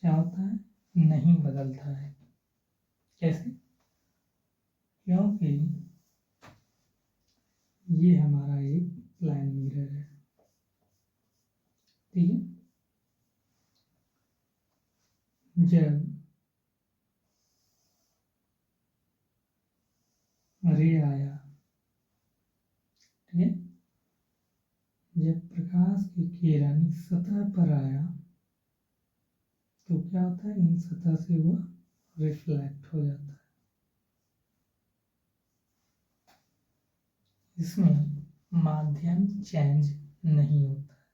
क्या होता है, नहीं बदलता है। कैसे? क्योंकि ये हमारा एक प्लेन मिरर है, ठीक है। जब रे आया, ठीक है, जब प्रकाश की किरण इस सतह पर आया तो क्या होता है, इन सतह से वो रिफ्लेक्ट हो जाता है। इसमें माध्यम चेंज नहीं होता है।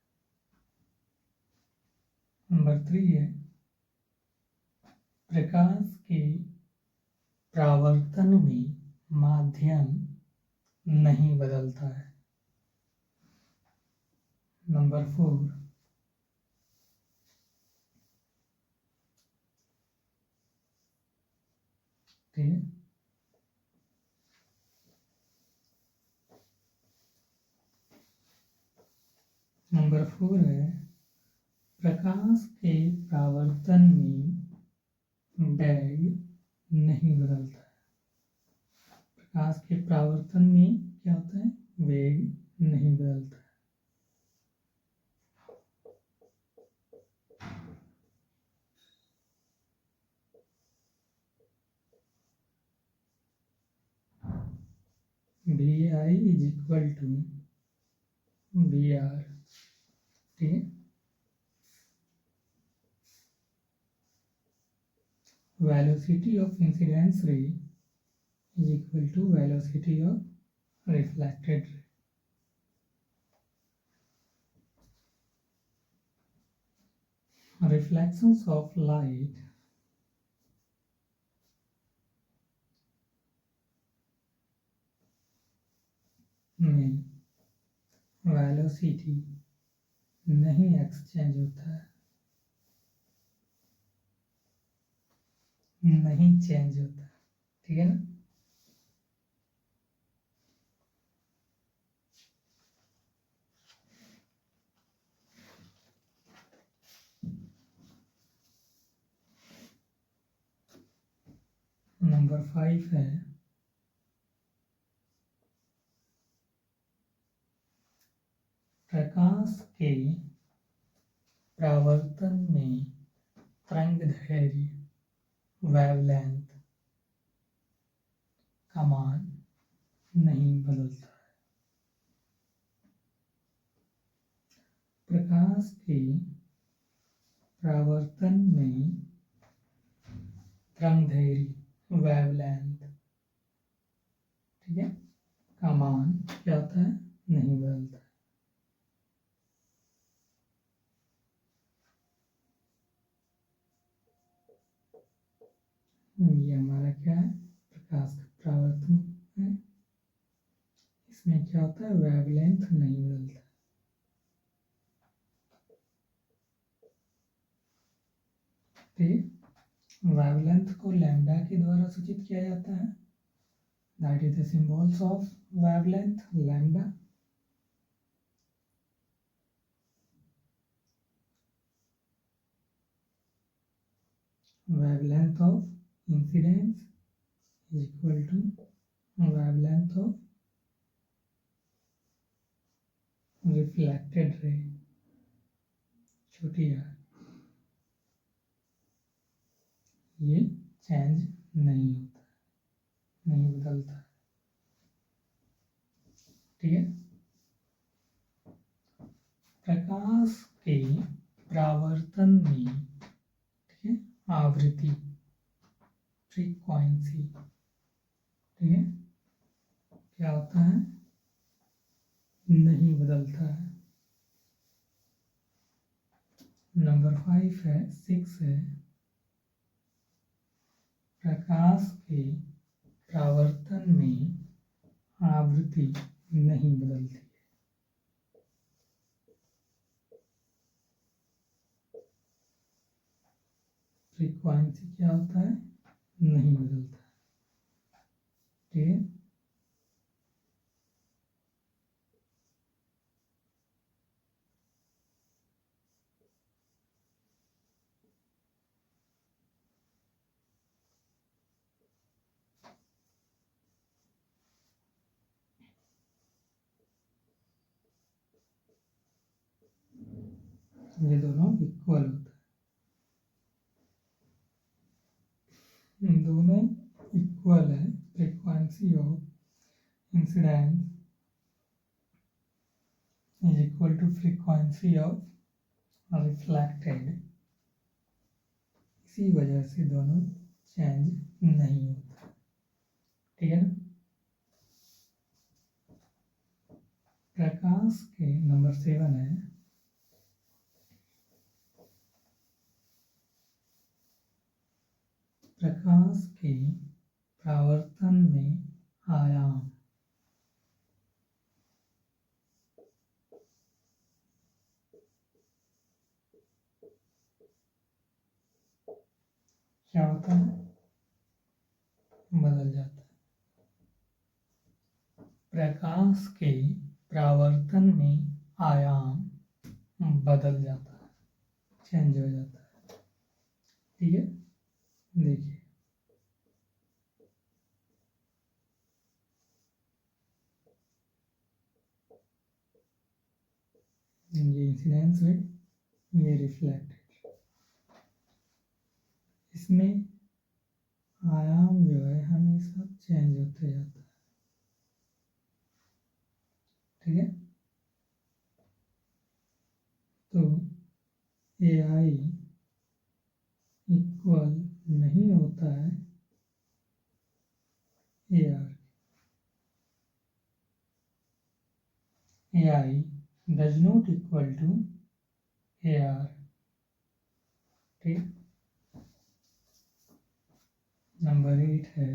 नंबर 3 है, प्रकाश के परावर्तन में माध्यम नहीं बदलता है। नंबर 4, ठीक है, नंबर 4 है, प्रकाश के परावर्तन में वेग नहीं बदलता है। प्रकाश के परावर्तन में क्या होता है, वेग नहीं बदलता है। Vi is equal to Vr, ठीक है। Velocity of incidence ray is equal to velocity of reflected ray. Reflections of light में वेलोसिटी नहीं एक्सचेंज होता है, नहीं चेंज होता है, ठीक है ना। नंबर 5 है, प्रकाश के परावर्तन में तरंगदैर्घ्य वेवलेंथ का मान नहीं बदलता है। प्रकाश के परावर्तन में तरंगदैर्घ्य वेवलेंथ, ठीक है, का मान क्या होता है, नहीं बदलता है। ये हमारा क्या है, प्रकाश का परावर्तन है। इसमें क्या होता है, वेवलेंथ नहीं बदलता। ठीक, वेवलेंथ को लैम्डा के द्वारा सूचित किया जाता है। That is the symbols of wavelength, lambda. wavelength of incidence is equal to wavelength of reflected ray, छोटी r। ये चेंज नहीं होता, नहीं बदलता, ठीक है। प्रकाश के परावर्तन में, ठीक है, आवृत्ति फ्रीक्वेंसी, ठीक है, क्या होता है, नहीं बदलता है। नंबर 5 है, 6 है, प्रकाश के परावर्तन में आवृत्ति नहीं बदलती है। फ्रीक्वेंसी क्या होता है, नहीं बदलता है, ठीक है। ये दोनों इक्वल होता है, दोनों इक्वल है। Frequency of incidence is equal to frequency of reflected. इसी वजह से दोनों चेंज नहीं होता, ठीक है ना। प्रकाश के नंबर 7 है, प्रकाश के परावर्तन में आयाम। क्या होता है? बदल जाता है। प्रकाश के परावर्तन में आयाम बदल जाता है, चेंज हो जाता है, ठीक है। देखिए, ये इंसिडेंस है, ये रिफ्लेक्टेड। इसमें आयाम जो है हमेशा चेंज होते जाता है, ठीक है। तो ए आई इक्वल नहीं होता है A R. A I does not equal to A R, ठीक। नंबर 8 है,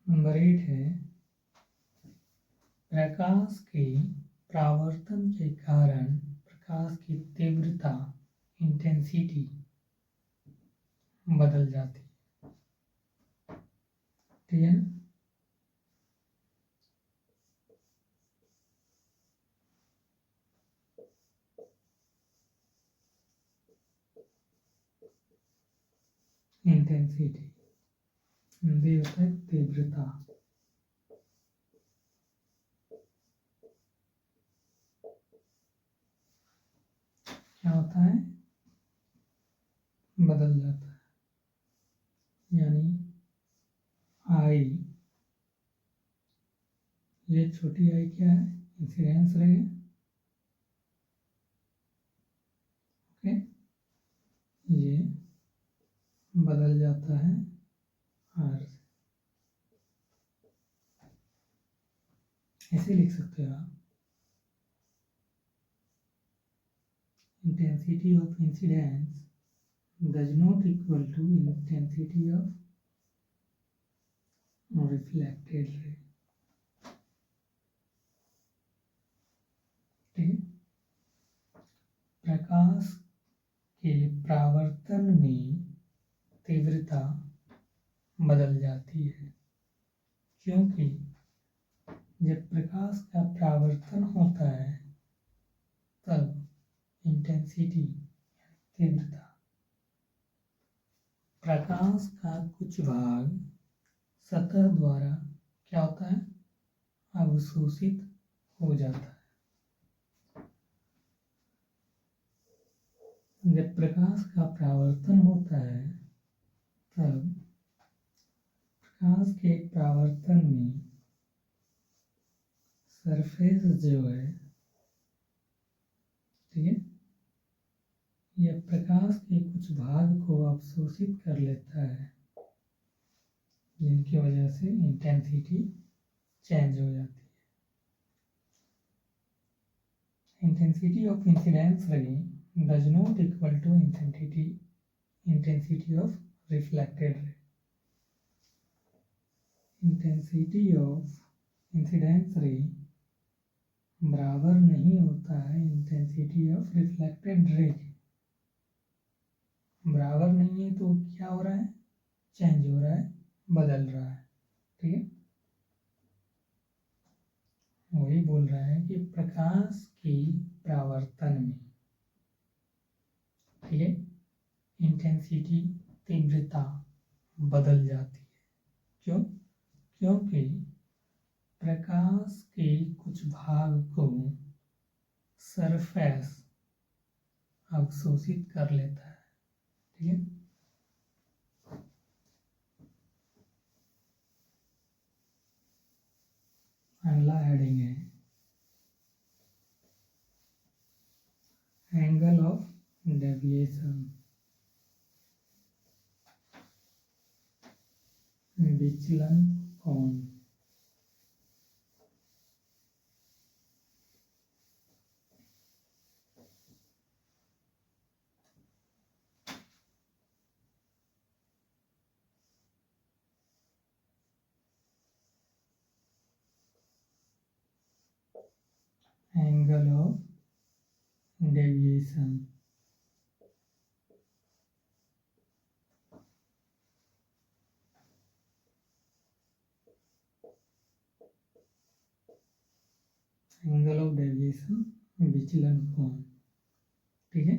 नंबर 8 है, प्रकाश के परावर्तन के कारण प्रकाश की तीव्रता, इंटेंसिटी बदल जाती है, ठीक है ना। इंटेंसिटी हिंदी होता है तीव्रता। क्या होता है? बदल जाता है। यानी आई, ये छोटी आई क्या है? इंसिडेंस रे, ओके। ये बदल जाता है आर से, ऐसे लिख सकते हो आप। Intensity of incidence does not equal to intensity of reflected ray, ठीक। प्रकाश के परावर्तन में तीव्रता बदल जाती है, क्योंकि जब प्रकाश का परावर्तन होता है तब इंटेंसिटी, तीव्रता, प्रकाश का कुछ भाग सतह द्वारा क्या होता है? अवशोषित हो जाता है। जब प्रकाश का परावर्तन होता है तब प्रकाश के परावर्तन में सरफेस जो है, ठीक है, यह प्रकाश के कुछ भाग को अवशोषित कर लेता है, जिनकी वजह से इंटेंसिटी चेंज हो जाती है। Intensity of incidence ray does not equal to intensity intensity of reflected ray, intensity of incidence ray बराबर नहीं होता है इंटेंसिटी ऑफ रिफ्लेक्टेड रे के। बराबर नहीं है तो क्या हो रहा है, चेंज हो रहा है, बदल रहा है। ठीक है, वही बोल रहा है कि प्रकाश की परावर्तन में, ठीक है, इंटेंसिटी तीव्रता बदल जाती है। क्यों? क्योंकि प्रकाश के कुछ भाग को सरफेस अवशोषित कर लेता है। ठीक है, अगला हेडिंग है एंगल ऑफ डेविएशन, विचलन कोण। Angle of deviation, angle of deviation विचलन कोण। ठीक है,